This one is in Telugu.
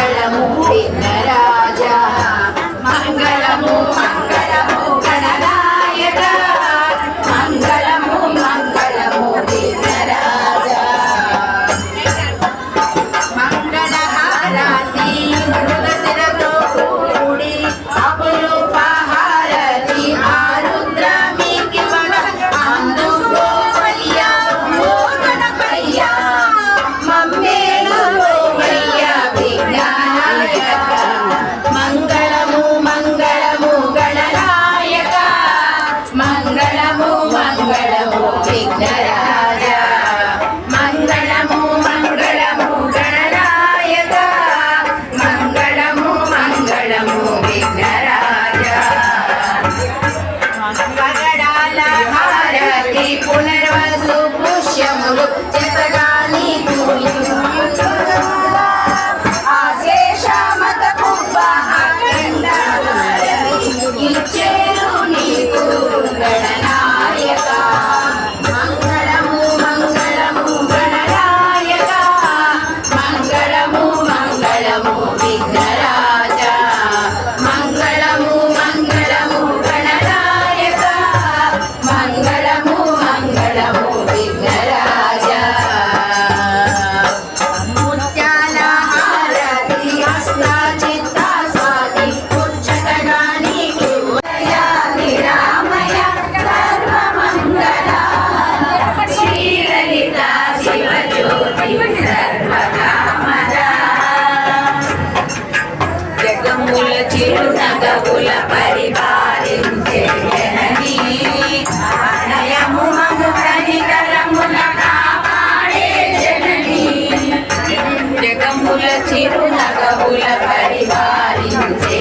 మంగళము విఘ్నరాజా మంగళము మంగళము గణనాయక మంగళము మంగళము విఘ్నరాజా మంగళహారతి మృగశిరతో కూడి అపురూపహారతి ఆరుద్రమికి మగ అందుకోవయ్యా ఓ గణపయ్యా మమ్మేలు గోవయ్యా విఘ్ననాయక మంగళము మంగళము గణనాయక మంగళము మంగళము విఘ్నరాజా మంగళము మంగళము గణనాయక మంగళము మంగళము విఘ్నరాజా పగడాల హారతి పునర్వసు పుష్యములు జతగాని ఆశేషమత ఇచ్చేరు నీకు గణనాయక మంగళము మంగళము గణనాయక మంగళము మంగళము విఘ్నరాజా మంగళము మంగళము గణనాయక మంగళము మంగళము విఘ్నరాజా ముత్యాల హారతి హస్త చిత్త స్వాతి ఉచ్చటగాని రామయ సర్వమంగళ శ్రీలలిత శివజ్యోతి సర్వకామద జగముల చిరునగవుల పరిపాలించే జననీ అనయము మము కనికరముల కాపాడే జననీ జగముల చిరునగవుల పరిపాలించే